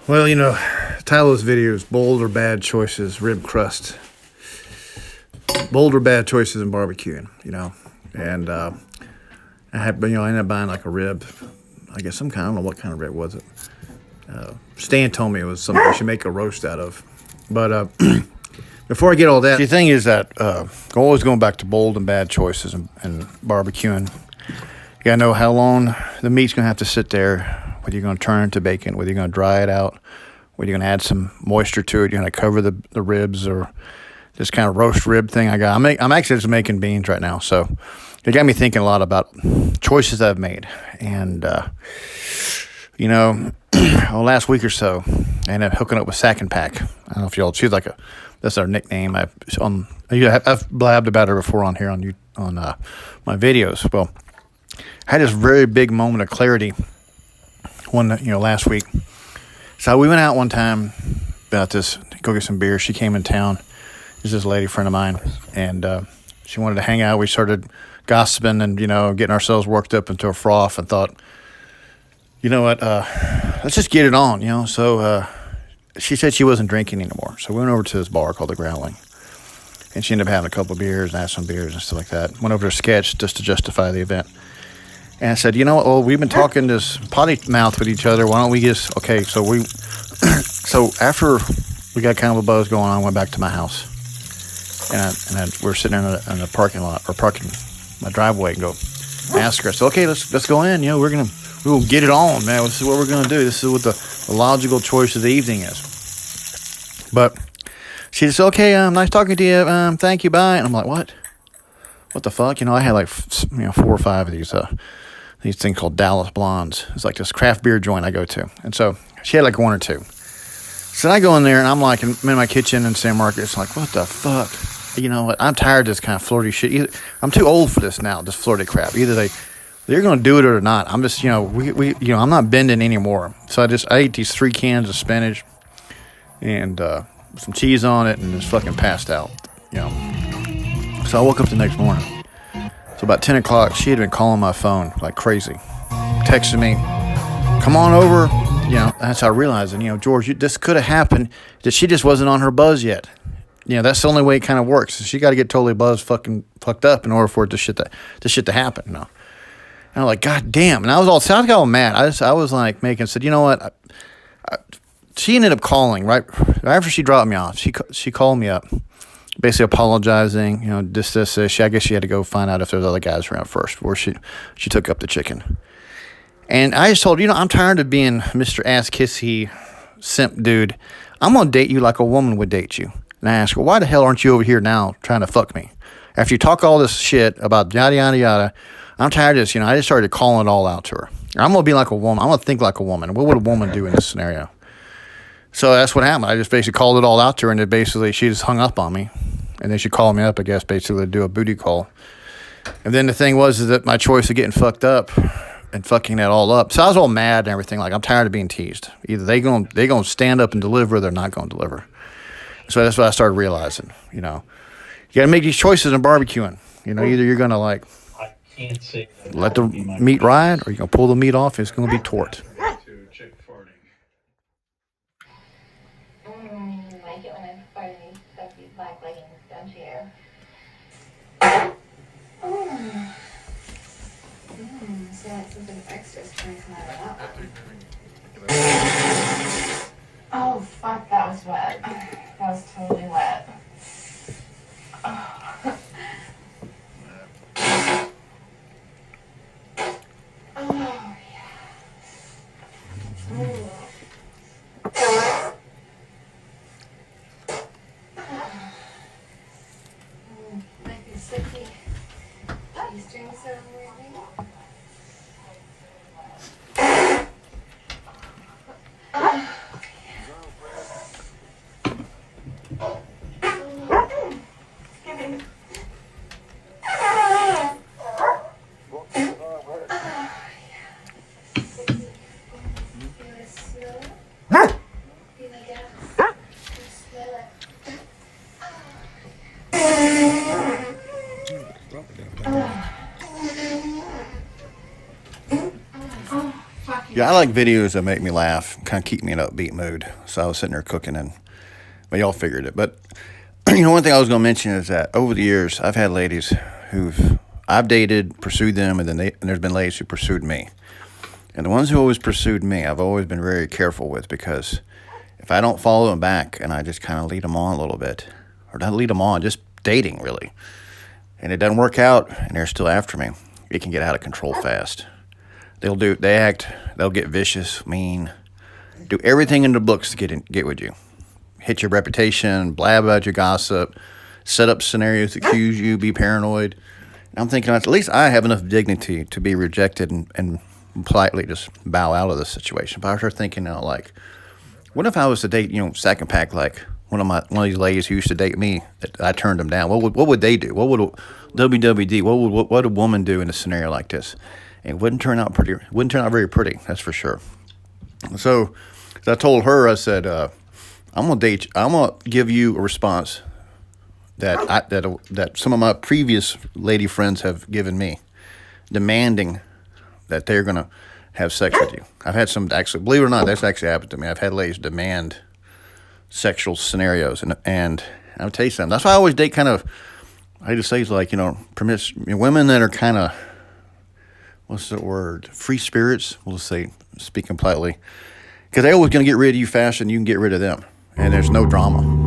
Well, the title of this video is Bold or Bad Choices, Rib Crust. Bold or bad choices in barbecuing, And I ended up buying like a rib. I guess I don't know what kind of rib was it. Stan told me it was something we should make a roast out of. But before I get all that, the thing is that always going back to bold and bad choices in barbecuing. You gotta know how long the meat's gonna have to sit there. Whether you're going to turn it to bacon, whether you're going to dry it out, whether you're going to add some moisture to it, you're going to cover the ribs, or this kind of roast rib thing I got. I'm actually just making beans right now, so it got me thinking a lot about choices I've made. And, last week or so, I ended up hooking up with Sack and Pack. I don't know if y'all, that's our nickname. I've blabbed about her before on here on my videos. Well, I had this very big moment of clarity last week. So we went out one time about this, go get some beer. She came in town. This is a lady friend of mine, and she wanted to hang out. We started gossiping and, getting ourselves worked up into a froth, and thought, you know what, let's just get it on, So she said she wasn't drinking anymore. So we went over to this bar called The Growling, and she ended up having a couple of beers and had some beers and stuff like that. Went over to Sketch just to justify the event. And I said, we've been talking this potty mouth with each other. Why don't we just, okay, so so after we got kind of a buzz going on, I went back to my house. And we were sitting in the parking lot, or parking my driveway, and I asked her, I said, okay, let's go in. We'll get it on, man. This is what we're going to do. This is what the logical choice of the evening is. But she just said, okay, nice talking to you. Thank you, bye. And I'm like, what? What the fuck? I had like, 4 or 5 of these things called Dallas Blondes. It's like this craft beer joint I go to. And so she had like 1 or 2. So I go in there, and I'm like, I'm in my kitchen in San Marcos. It's like, what the fuck? You know what? I'm tired of this kind of flirty shit. I'm too old for this now, this flirty crap. Either they're going to do it or not. I'm just, I'm not bending anymore. So I ate these 3 cans of spinach and some cheese on it, and just fucking passed out, So I woke up the next morning. So about 10 o'clock, she had been calling my phone like crazy, texting me, come on over. That's how I realized it. George, this could have happened, that she just wasn't on her buzz yet. That's the only way it kind of works. She got to get totally fucked up in order for this shit to happen. And I'm like, God damn. And I got all mad. I was like said, you know what? She ended up calling right after she dropped me off. She called me up, basically apologizing, this. I guess she had to go find out if there's other guys around first before she took up the chicken. And I just told her, I'm tired of being Mr. Ass Kissy simp dude. I'm going to date you like a woman would date you. And I asked her, why the hell aren't you over here now trying to fuck me? After you talk all this shit about yada, yada, yada, I'm tired of this. I just started calling it all out to her. I'm going to be like a woman. I'm going to think like a woman. What would a woman do in this scenario? So that's what happened. I just basically called it all out to her, and then basically she just hung up on me. And then she called me up, I guess, basically to do a booty call. And then the thing is that my choice of getting fucked up and fucking that all up. So I was all mad and everything. Like, I'm tired of being teased. Either they gonna stand up and deliver, or they're not going to deliver. So that's what I started realizing. You got to make these choices in barbecuing. Either you're going to let the meat ride, or you're going to pull the meat off, and it's going to be tort. Like it when I fart in these sexy black leggings, don't you? So that's something extra's trying to come out of that. Oh, fuck, that was wet. That was totally wet. Oh. Oh, yeah. Ooh. Like a sticky Eastern ceremony. Yeah, I like videos that make me laugh, kind of keep me in an upbeat mood. So I was sitting there cooking, but y'all figured it. But one thing I was going to mention is that over the years, I've had ladies I've dated, pursued them, and and there's been ladies who pursued me. And the ones who always pursued me, I've always been very careful with, because if I don't follow them back and I just kind of lead them on a little bit, or not lead them on, just dating really, and it doesn't work out and they're still after me, it can get out of control fast. They'll get vicious, mean, do everything in the books to get with you. Hit your reputation, blab about your gossip, set up scenarios to accuse you, be paranoid. And I'm thinking, at least I have enough dignity to be rejected and politely just bow out of the situation. But I started thinking now, like, what if I was to date, second pack, like one of these ladies who used to date me, that I turned them down? What would they do? What would WWD? What would a woman do in a scenario like this? And it wouldn't turn out very pretty. That's for sure. So I told her, I said, I'm gonna date you. I'm gonna give you a response that some of my previous lady friends have given me, demanding that they're gonna have sex with you. I've had some, actually, believe it or not, that's actually happened to me. I've had ladies demand sexual scenarios, and I'll tell you something. That's why I always date I hate to say, it's like, women that are kind of, what's the word, free spirits, we'll say, speaking politely, because they're always going to get rid of you faster than you can get rid of them, and there's no drama.